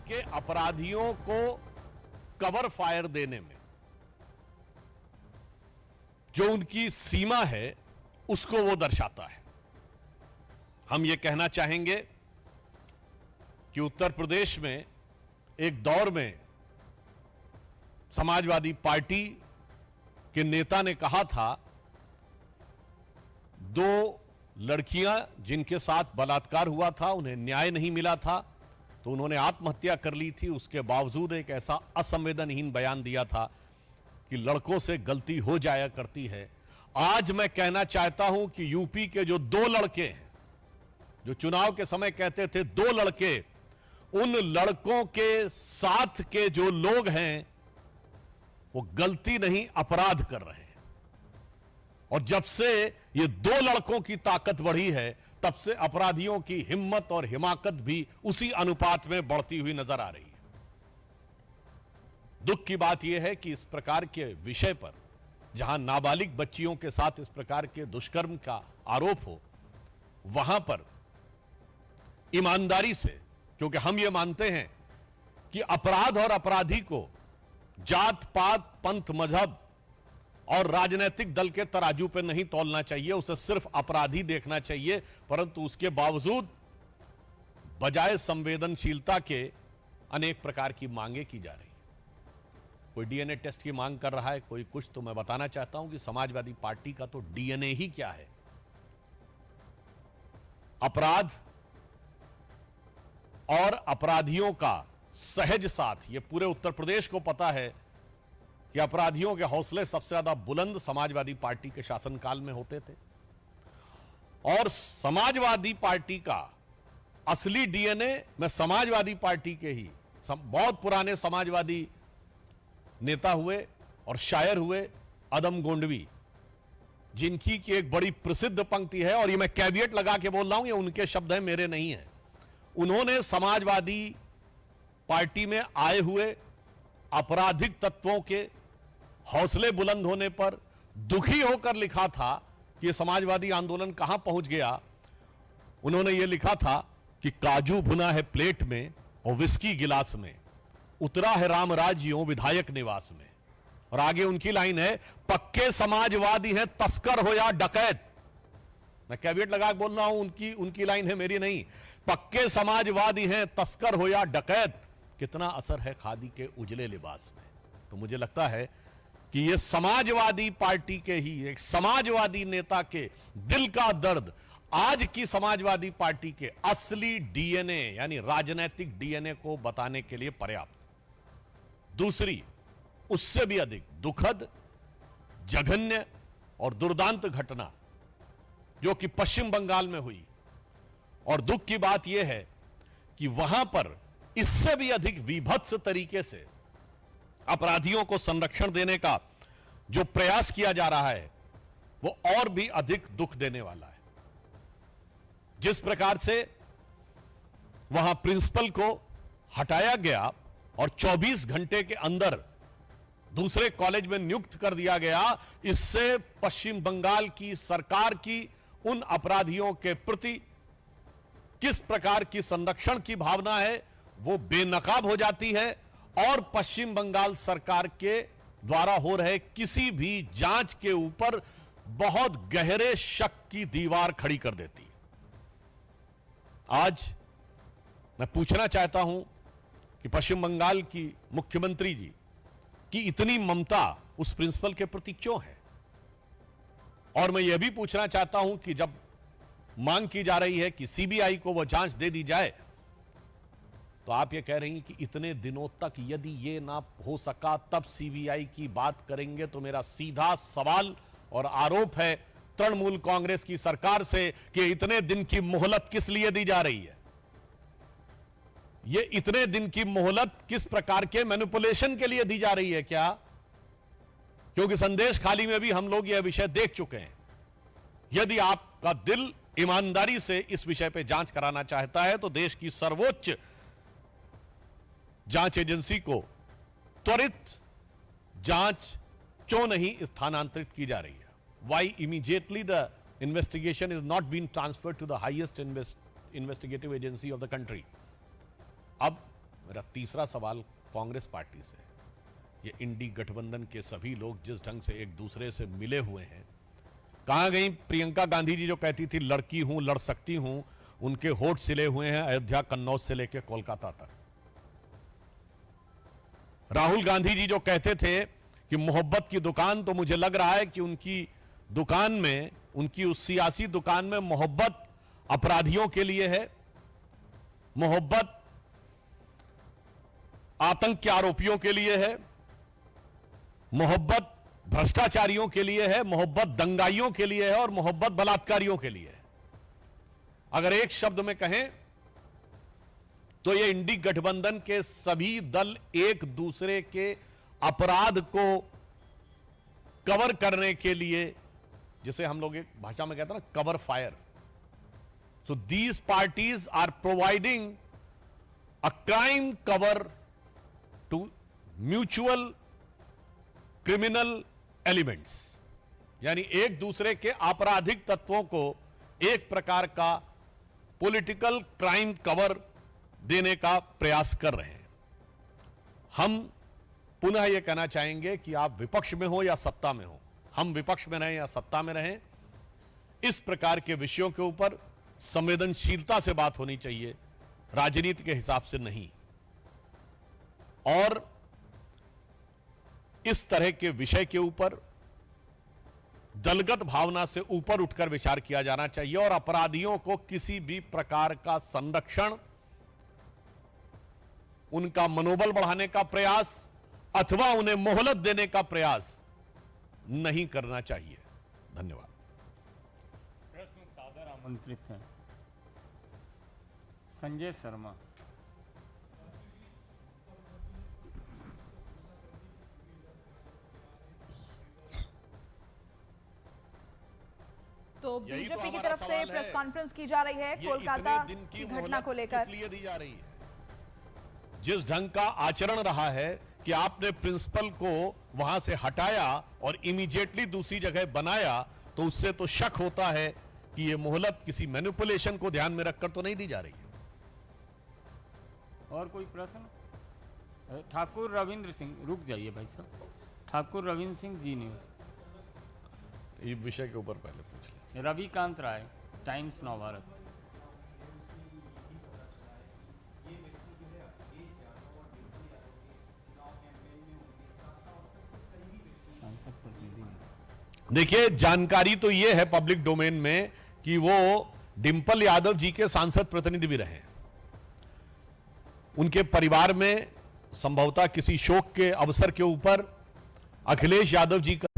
के अपराधियों को कवर फायर देने में जो उनकी सीमा है उसको वो दर्शाता है। हम ये कहना चाहेंगे कि उत्तर प्रदेश में एक दौर में समाजवादी पार्टी के नेता ने कहा था, दो लड़कियां जिनके साथ बलात्कार हुआ था उन्हें न्याय नहीं मिला था तो उन्होंने आत्महत्या कर ली थी। उसके बावजूद एक ऐसा असंवेदनहीन बयान दिया था कि लड़कों से गलती हो जाया करती है। आज मैं कहना चाहता हूं कि यूपी के जो दो लड़के हैं, जो चुनाव के समय कहते थे दो लड़के, उन लड़कों के साथ के जो लोग हैं वो गलती नहीं अपराध कर रहे हैं। और जब से ये दो लड़कों की ताकत बढ़ी है तब से अपराधियों की हिम्मत और हिमाकत भी उसी अनुपात में बढ़ती हुई नजर आ रही है। दुख की बात यह है कि इस प्रकार के विषय पर, जहां नाबालिग बच्चियों के साथ इस प्रकार के दुष्कर्म का आरोप हो, वहां पर ईमानदारी से, क्योंकि हम ये मानते हैं कि अपराध और अपराधी को जात पात, पंथ, मजहब और राजनीतिक दल के तराजू पर नहीं तौलना चाहिए, उसे सिर्फ अपराधी देखना चाहिए। परंतु उसके बावजूद बजाय संवेदनशीलता के अनेक प्रकार की मांगे की जा रही। कोई डीएनए टेस्ट की मांग कर रहा है, कोई कुछ। तो मैं बताना चाहता हूं कि समाजवादी पार्टी का तो डीएनए ही क्या है। अपराध और अपराधियों का सहज साथ, यह पूरे उत्तर प्रदेश को पता है कि अपराधियों के हौसले सबसे ज्यादा बुलंद समाजवादी पार्टी के शासनकाल में होते थे। और समाजवादी पार्टी का असली डीएनए, मैं समाजवादी पार्टी के ही बहुत पुराने समाजवादी नेता हुए और शायर हुए अदम गोंडवी, जिनकी की एक बड़ी प्रसिद्ध पंक्ति है, और ये मैं कैविएट लगा के बोल रहा हूं, ये उनके शब्द हैं, मेरे नहीं हैं। उन्होंने समाजवादी पार्टी में आए हुए आपराधिक तत्वों के हौसले बुलंद होने पर दुखी होकर लिखा था कि यह समाजवादी आंदोलन कहां पहुंच गया। उन्होंने यह लिखा था कि काजू भुना है प्लेट में और विस्की गिलास में, उतरा है रामराज यों विधायक निवास में। और आगे उनकी लाइन है, पक्के समाजवादी हैं तस्कर हो या डकैत। मैं कैविएट लगा बोल रहा हूं, उनकी लाइन है, मेरी नहीं। पक्के समाजवादी हैं तस्कर हो या डकैत, कितना असर है खादी के उजले लिबास में। तो मुझे लगता है कि यह समाजवादी पार्टी के ही एक समाजवादी नेता के दिल का दर्द आज की समाजवादी पार्टी के असली डीएनए यानी राजनीतिक डीएनए को बताने के लिए पर्याप्त। दूसरी, उससे भी अधिक दुखद, जघन्य और दुर्दांत घटना जो कि पश्चिम बंगाल में हुई, और दुख की बात यह है कि वहां पर इससे भी अधिक विभत्स तरीके से अपराधियों को संरक्षण देने का जो प्रयास किया जा रहा है वो और भी अधिक दुख देने वाला है। जिस प्रकार से वहां प्रिंसिपल को हटाया गया और 24 घंटे के अंदर दूसरे कॉलेज में नियुक्त कर दिया गया, इससे पश्चिम बंगाल की सरकार की उन अपराधियों के प्रति किस प्रकार की संरक्षण की भावना है वो बेनकाब हो जाती है, और पश्चिम बंगाल सरकार के द्वारा हो रहे किसी भी जांच के ऊपर बहुत गहरे शक की दीवार खड़ी कर देती है। आज मैं पूछना चाहता हूं कि पश्चिम बंगाल की मुख्यमंत्री जी की इतनी ममता उस प्रिंसिपल के प्रति क्यों है। और मैं यह भी पूछना चाहता हूं कि जब मांग की जा रही है कि सीबीआई को वो जांच दे दी जाए, तो आप ये कह रही हैं कि इतने दिनों तक यदि ये ना हो सका तब सीबीआई की बात करेंगे। तो मेरा सीधा सवाल और आरोप है तृणमूल कांग्रेस की सरकार से कि इतने दिन की मोहलत किस लिए दी जा रही है। ये इतने दिन की मोहलत किस प्रकार के मैनिपुलेशन के लिए दी जा रही है क्या? क्योंकि संदेश खाली में भी हम लोग यह विषय देख चुके हैं। यदि आपका दिल ईमानदारी से इस विषय पर जांच कराना चाहता है तो देश की सर्वोच्च जांच एजेंसी को त्वरित जांच क्यों नहीं स्थानांतरित की जा रही है? Why immediately the investigation is not being transferred to the highest investigative agency of the country? अब मेरा तीसरा सवाल कांग्रेस पार्टी से, ये इंडी गठबंधन के सभी लोग जिस ढंग से एक दूसरे से मिले हुए हैं, कहां गई प्रियंका गांधी जी जो कहती थी लड़की हूं लड़ सकती हूं, उनके होठ सिले हुए हैं अयोध्या कन्नौज से लेकर कोलकाता तक। राहुल गांधी जी जो कहते थे कि मोहब्बत की दुकान, तो मुझे लग रहा है कि उनकी दुकान में, उनकी उस सियासी दुकान में मोहब्बत अपराधियों के लिए है, मोहब्बत आतंक के आरोपियों के लिए है, मोहब्बत भ्रष्टाचारियों के लिए है, मोहब्बत दंगाइयों के लिए है और मोहब्बत बलात्कारियों के लिए है। अगर एक शब्द में कहें तो ये इंडी गठबंधन के सभी दल एक दूसरे के अपराध को कवर करने के लिए, जिसे हम लोग एक भाषा में कहते हैं ना, cover fire. So these parties are providing a crime cover to mutual criminal elements, यानी एक दूसरे के आपराधिक तत्वों को एक प्रकार का पॉलिटिकल क्राइम कवर देने का प्रयास कर रहे हैं। हम पुनः यह कहना चाहेंगे कि आप विपक्ष में हो या सत्ता में हो, हम विपक्ष में रहें या सत्ता में रहें, इस प्रकार के विषयों के ऊपर संवेदनशीलता से बात होनी चाहिए, राजनीति के हिसाब से नहीं। और इस तरह के विषय के ऊपर दलगत भावना से ऊपर उठकर विचार किया जाना चाहिए और अपराधियों को किसी भी प्रकार का संरक्षण, उनका मनोबल बढ़ाने का प्रयास अथवा उन्हें मोहलत देने का प्रयास नहीं करना चाहिए। धन्यवाद। प्रश्न सादर आमंत्रित हैं संजय शर्मा। तो यही तो बीजेपी की हमारा तरफ से सवाल प्रेस है। कॉन्फ्रेंस की जा रही है ये कोलकाता इतने दिन की मोहलत घटना को लेकर। किस लिए दी जा रही है? जिस ढंग का आचरण रहा है कि आपने प्रिंसिपल को वहां से हटाया और इमीडिएटली दूसरी जगह बनाया, तो उससे तो शक होता है कि यह मोहलत किसी मैनिपुलेशन को ध्यान में रखकर तो नहीं दी जा रही है। और कोई प्रश्न? ठाकुर रविंद्र सिंह, रुक जाइए भाई साहब। ठाकुर रविंद्र सिंह, जी न्यूज। ये विषय के ऊपर पहले पूछ लें। रविकांत राय, टाइम्स नव भारत। सांसद प्रतिनिधि। देखिए, जानकारी तो यह है पब्लिक डोमेन में कि वो डिंपल यादव जी के सांसद प्रतिनिधि भी रहे। उनके परिवार में संभवतः किसी शोक के अवसर के ऊपर अखिलेश यादव जी का